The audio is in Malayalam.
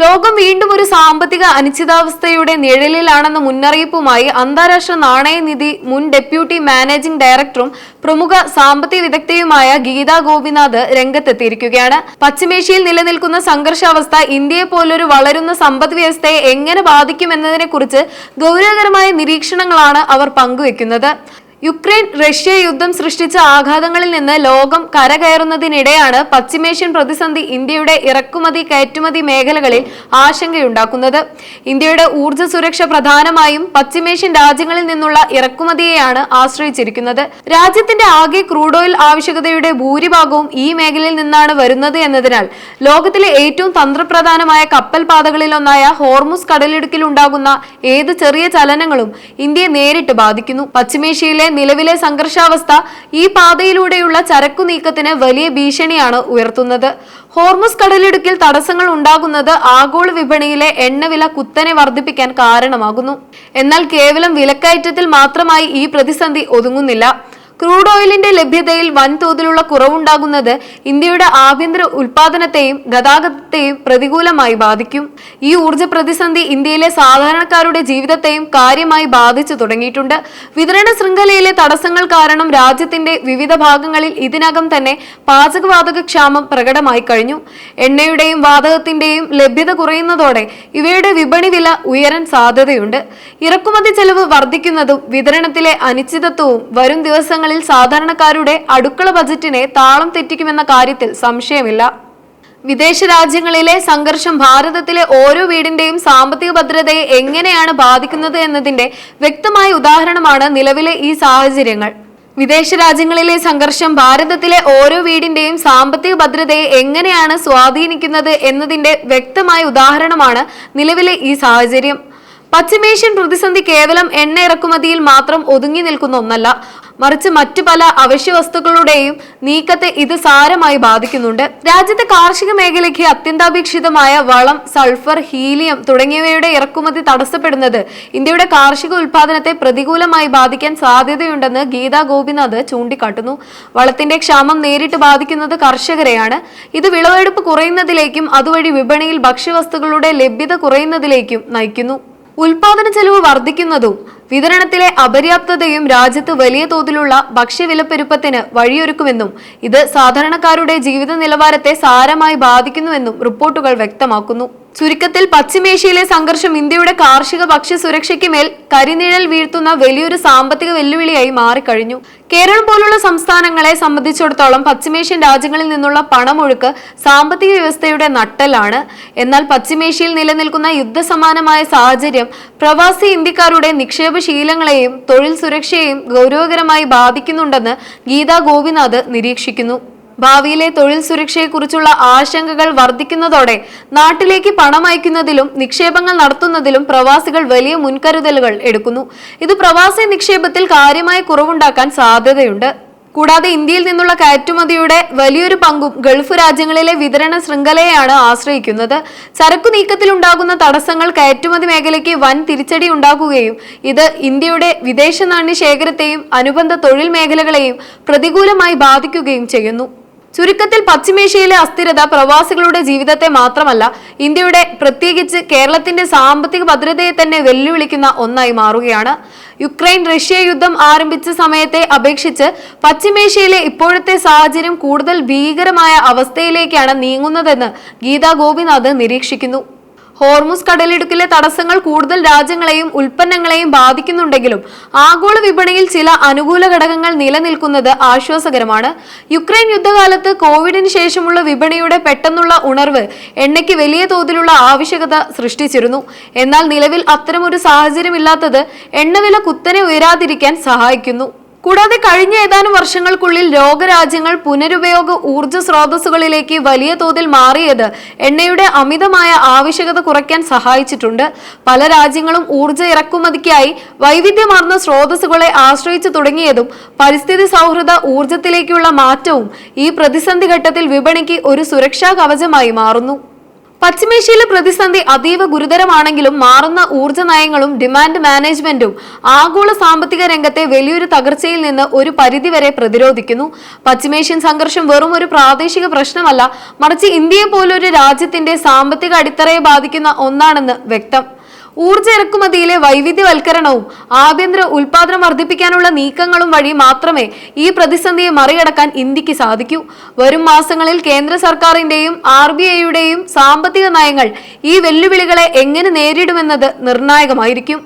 ലോകം വീണ്ടും ഒരു സാമ്പത്തിക അനിശ്ചിതാവസ്ഥയുടെ നിഴലിലാണെന്ന മുന്നറിയിപ്പുമായി അന്താരാഷ്ട്ര നാണയനിധി മുൻ ഡെപ്യൂട്ടി മാനേജിംഗ് ഡയറക്ടറും പ്രമുഖ സാമ്പത്തിക വിദഗ്ധയുമായ ഗീതാ ഗോപിനാഥ് രംഗത്തെത്തിയിരിക്കുകയാണ്. പശ്ചിമേഷ്യയിൽ നിലനിൽക്കുന്ന സംഘർഷാവസ്ഥ ഇന്ത്യയെ പോലൊരു വളരുന്ന സമ്പദ് വ്യവസ്ഥയെ എങ്ങനെ ബാധിക്കുമെന്നതിനെക്കുറിച്ച് ഗൗരവകരമായ നിരീക്ഷണങ്ങളാണ് അവർ പങ്കുവെക്കുന്നത്. യുക്രൈൻ റഷ്യ യുദ്ധം സൃഷ്ടിച്ച ആഘാതങ്ങളിൽ നിന്ന് ലോകം കരകയറുന്നതിനിടെയാണ് പശ്ചിമേഷ്യൻ പ്രതിസന്ധി ഇന്ത്യയുടെ ഇറക്കുമതി കയറ്റുമതി മേഖലകളിൽ ആശങ്കയുണ്ടാക്കുന്നത്. ഇന്ത്യയുടെ ഊർജ്ജ സുരക്ഷ പ്രധാനമായും പശ്ചിമേഷ്യൻ രാജ്യങ്ങളിൽ നിന്നുള്ള ഇറക്കുമതിയെയാണ് ആശ്രയിച്ചിരിക്കുന്നത്. രാജ്യത്തിന്റെ ആകെ ക്രൂഡ് ഓയിൽ ആവശ്യകതയുടെ ഭൂരിഭാഗവും ഈ മേഖലയിൽ നിന്നാണ് വരുന്നത് എന്നതിനാൽ ലോകത്തിലെ ഏറ്റവും തന്ത്രപ്രധാനമായ കപ്പൽ പാതകളിലൊന്നായ ഹോർമുസ് കടലിടുക്കിൽ ഉണ്ടാകുന്ന ഏത് ചെറിയ ചലനങ്ങളും ഇന്ത്യയെ നേരിട്ട് ബാധിക്കുന്നു. പശ്ചിമേഷ്യയിലെ നിലവിലെ സംഘർഷാവസ്ഥ ഈ പാതയിലൂടെയുള്ള ചരക്കു നീക്കത്തിന് വലിയ ഭീഷണിയാണ് ഉയർത്തുന്നത്. ഹോർമുസ് കടലിടുക്കിൽ തടസ്സങ്ങൾ ഉണ്ടാകുന്നത് ആഗോള വിപണിയിലെ എണ്ണവില കുത്തനെ വർദ്ധിപ്പിക്കാൻ കാരണമാകുന്നു. എന്നാൽ കേവലം വിലക്കയറ്റത്തിൽ മാത്രമായി ഈ പ്രതിസന്ധി ഒതുങ്ങുന്നില്ല. ക്രൂഡ് ഓയിലിന്റെ ലഭ്യതയിൽ വൻതോതിലുള്ള കുറവുണ്ടാകുന്നത് ഇന്ത്യയുടെ ആഭ്യന്തര ഉൽപാദനത്തെയും ഗതാഗതത്തെയും പ്രതികൂലമായി ബാധിക്കും. ഈ ഊർജ്ജ പ്രതിസന്ധി ഇന്ത്യയിലെ സാധാരണക്കാരുടെ ജീവിതത്തെയും കാര്യമായി ബാധിച്ചു തുടങ്ങിയിട്ടുണ്ട്. വിതരണ ശൃംഖലയിലെ തടസ്സങ്ങൾ കാരണം രാജ്യത്തിന്റെ വിവിധ ഭാഗങ്ങളിൽ ഇതിനകം തന്നെ പാചകവാതക ക്ഷാമം പ്രകടമായി കഴിഞ്ഞു. എണ്ണയുടെയും വാതകത്തിന്റെയും ലഭ്യത കുറയുന്നതോടെ ഇവയുടെ വിപണി വില ഉയരാൻ സാധ്യതയുണ്ട്. ഇറക്കുമതി ചെലവ് വർദ്ധിക്കുന്നതും വിതരണത്തിലെ അനിശ്ചിതത്വവും വരും ദിവസങ്ങളിൽ സാധാരണക്കാരുടെ അടുക്കള ബജറ്റിനെ താളം തെറ്റിക്കുമെന്ന കാര്യത്തിൽ സംശയമില്ല. വിദേശ രാജ്യങ്ങളിലെ സംഘർഷം ഭാരതത്തിലെ ഓരോ വീടിന്റെയും സാമ്പത്തിക ഭദ്രതയെ എങ്ങനെയാണ് ബാധിക്കുന്നത് എന്നതിന്റെ വ്യക്തമായ ഉദാഹരണമാണ് നിലവിലെ ഈ സാഹചര്യങ്ങൾ. വിദേശ രാജ്യങ്ങളിലെ സംഘർഷം ഭാരതത്തിലെ ഓരോ വീടിന്റെയും സാമ്പത്തിക ഭദ്രതയെ എങ്ങനെയാണ് സ്വാധീനിക്കുന്നത് എന്നതിന്റെ വ്യക്തമായ ഉദാഹരണമാണ് നിലവിലെ ഈ സാഹചര്യം. പശ്ചിമേഷ്യൻ പ്രതിസന്ധി കേവലം എണ്ണ ഇറക്കുമതിയിൽ മാത്രം ഒതുങ്ങി നിൽക്കുന്ന ഒന്നല്ല, മറിച്ച് മറ്റു പല അവശ്യ വസ്തുക്കളുടെയും നീക്കത്തെ ഇത് സാരമായി ബാധിക്കുന്നുണ്ട്. രാജ്യത്തെ കാർഷിക മേഖലയ്ക്ക് അത്യന്താപേക്ഷിതമായ വളം, സൾഫർ, ഹീലിയം തുടങ്ങിയവയുടെ ഇറക്കുമതി തടസ്സപ്പെടുന്നത് ഇന്ത്യയുടെ കാർഷിക ഉൽപാദനത്തെ പ്രതികൂലമായി ബാധിക്കാൻ സാധ്യതയുണ്ടെന്ന് ഗീതാ ഗോപിനാഥ് ചൂണ്ടിക്കാട്ടുന്നു. വളത്തിന്റെ ക്ഷാമം നേരിട്ട് ബാധിക്കുന്നത് കർഷകരെയാണ്. ഇത് വിളവെടുപ്പ് കുറയുന്നതിലേക്കും അതുവഴി വിപണിയിൽ ഭക്ഷ്യവസ്തുക്കളുടെ ലഭ്യത കുറയുന്നതിലേക്കും നയിക്കുന്നു. ഉൽപാദന ചെലവ് വർദ്ധിക്കുന്നതും വിതരണത്തിലെ അപര്യാപ്തതയും രാജ്യത്ത് വലിയ തോതിലുള്ള ഭക്ഷ്യവിലപ്പെരുപ്പത്തിന് വഴിയൊരുക്കുമെന്നും ഇത് സാധാരണക്കാരുടെ ജീവിത നിലവാരത്തെ സാരമായി ബാധിക്കുന്നുവെന്നും റിപ്പോർട്ടുകൾ വ്യക്തമാക്കുന്നു. ചുരുക്കത്തിൽ പശ്ചിമേഷ്യയിലെ സംഘർഷം ഇന്ത്യയുടെ കാർഷിക ഭക്ഷ്യ സുരക്ഷയ്ക്ക് മേൽ കരിനിഴൽ വീഴ്ത്തുന്ന വലിയൊരു സാമ്പത്തിക വെല്ലുവിളിയായി മാറിക്കഴിഞ്ഞു. കേരളം പോലുള്ള സംസ്ഥാനങ്ങളെ സംബന്ധിച്ചിടത്തോളം പശ്ചിമേഷ്യൻ രാജ്യങ്ങളിൽ നിന്നുള്ള പണമൊഴുക്ക് സാമ്പത്തിക വ്യവസ്ഥയുടെ നട്ടെല്ലാണ്. എന്നാൽ പശ്ചിമേഷ്യയിൽ നിലനിൽക്കുന്ന യുദ്ധസമാനമായ സാഹചര്യം പ്രവാസി ഇന്ത്യക്കാരുടെ നിക്ഷേപശീലങ്ങളെയും തൊഴിൽ സുരക്ഷയെയും ഗൗരവകരമായി ബാധിക്കുന്നുണ്ടെന്ന് ഗീതാ ഗോപിനാഥ് നിരീക്ഷിക്കുന്നു. ഭാവിയിലെ തൊഴിൽ സുരക്ഷയെക്കുറിച്ചുള്ള ആശങ്കകൾ വർദ്ധിക്കുന്നതോടെ നാട്ടിലേക്ക് പണം അയക്കുന്നതിലും നിക്ഷേപങ്ങൾ നടത്തുന്നതിലും പ്രവാസികൾ വലിയ മുൻകരുതലുകൾ എടുക്കുന്നു. ഇത് പ്രവാസി നിക്ഷേപത്തിൽ കാര്യമായ കുറവുണ്ടാക്കാൻ സാധ്യതയുണ്ട്. കൂടാതെ ഇന്ത്യയിൽ നിന്നുള്ള കയറ്റുമതിയുടെ വലിയൊരു പങ്കും ഗൾഫ് രാജ്യങ്ങളിലെ വിതരണ ശൃംഖലയെയാണ് ആശ്രയിക്കുന്നത്. ചരക്കു നീക്കത്തിലുണ്ടാകുന്ന തടസ്സങ്ങൾ കയറ്റുമതി മേഖലയ്ക്ക് വൻ തിരിച്ചടി ഉണ്ടാക്കുകയും ഇത് ഇന്ത്യയുടെ വിദേശ നാണ്യ ശേഖരത്തെയും അനുബന്ധ തൊഴിൽ മേഖലകളെയും പ്രതികൂലമായി ബാധിക്കുകയും ചെയ്യുന്നു. ചുരുക്കത്തിൽ പശ്ചിമേഷ്യയിലെ അസ്ഥിരത പ്രവാസികളുടെ ജീവിതത്തെ മാത്രമല്ല, ഇന്ത്യയുടെ പ്രത്യേകിച്ച് കേരളത്തിന്റെ സാമ്പത്തിക ഭദ്രതയെ തന്നെ വെല്ലുവിളിക്കുന്ന ഒന്നായി മാറുകയാണ്. യുക്രൈൻ റഷ്യ യുദ്ധം ആരംഭിച്ച സമയത്തെ അപേക്ഷിച്ച് പശ്ചിമേഷ്യയിലെ ഇപ്പോഴത്തെ സാഹചര്യം കൂടുതൽ ഭീകരമായ അവസ്ഥയിലേക്കാണ് നീങ്ങുന്നതെന്ന് ഗീതാ ഗോപിനാഥ് നിരീക്ഷിക്കുന്നു. ഹോർമുസ് കടലിടുക്കിലെ തടസ്സങ്ങൾ കൂടുതൽ രാജ്യങ്ങളെയും ഉൽപ്പന്നങ്ങളെയും ബാധിക്കുന്നുണ്ടെങ്കിലും ആഗോള വിപണിയിൽ ചില അനുകൂല ഘടകങ്ങൾ നിലനിൽക്കുന്നത് ആശ്വാസകരമാണ്. യുക്രൈൻ യുദ്ധകാലത്ത് കോവിഡിന് ശേഷമുള്ള വിപണിയുടെ പെട്ടെന്നുള്ള ഉണർവ് എണ്ണയ്ക്ക് വലിയ തോതിലുള്ള ആവശ്യകത സൃഷ്ടിച്ചിരുന്നു. എന്നാൽ നിലവിൽ അത്തരമൊരു സാഹചര്യമില്ലാത്തത് എണ്ണവില കുത്തനെ ഉയരാതിരിക്കാൻ സഹായിക്കുന്നു. കൂടാതെ കഴിഞ്ഞ ഏതാനും വർഷങ്ങൾക്കുള്ളിൽ ലോകരാജ്യങ്ങൾ പുനരുപയോഗ ഊർജ്ജ സ്രോതസ്സുകളിലേക്ക് വലിയ തോതിൽ മാറിയത് എണ്ണയുടെ അമിതമായ ആവശ്യകത കുറയ്ക്കാൻ സഹായിച്ചിട്ടുണ്ട്. പല രാജ്യങ്ങളും ഊർജ്ജ ഇറക്കുമതിക്കായി വൈവിധ്യമാർന്ന സ്രോതസ്സുകളെ ആശ്രയിച്ചു തുടങ്ങിയതും പരിസ്ഥിതി സൗഹൃദ ഊർജ്ജത്തിലേക്കുള്ള മാറ്റവും ഈ പ്രതിസന്ധി ഘട്ടത്തിൽ വിപണിക്ക് ഒരു സുരക്ഷാ കവചമായി മാറുന്നു. പശ്ചിമേഷ്യയിലെ പ്രതിസന്ധി അതീവ ഗുരുതരമാണെങ്കിലും മാറുന്ന ഊർജ്ജ നയങ്ങളും ഡിമാൻഡ് മാനേജ്മെന്റും ആഗോള സാമ്പത്തിക രംഗത്തെ വലിയൊരു തകർച്ചയിൽ നിന്ന് ഒരു പരിധിവരെ പ്രതിരോധിക്കുന്നു. പശ്ചിമേഷ്യൻ സംഘർഷം വെറും ഒരു പ്രാദേശിക പ്രശ്നമല്ല, മറിച്ച് ഇന്ത്യയെ പോലൊരു രാജ്യത്തിന്റെ സാമ്പത്തിക അടിത്തറയെ ബാധിക്കുന്ന ഒന്നാണെന്ന് വ്യക്തം. ഊർജ്ജ ഇറക്കുമതിയിലെ വൈവിധ്യവൽക്കരണവും ആഭ്യന്തര ഉൽപാദനം വർദ്ധിപ്പിക്കാനുള്ള നീക്കങ്ങളും വഴി മാത്രമേ ഈ പ്രതിസന്ധിയെ മറികടക്കാൻ ഇന്ത്യക്ക് സാധിക്കൂ. വരും മാസങ്ങളിൽ കേന്ദ്ര സർക്കാരിന്റെയും RBIയുടെയും സാമ്പത്തിക നയങ്ങൾ ഈ വെല്ലുവിളികളെ എങ്ങനെ നേരിടുമെന്നത് നിർണായകമായിരിക്കും.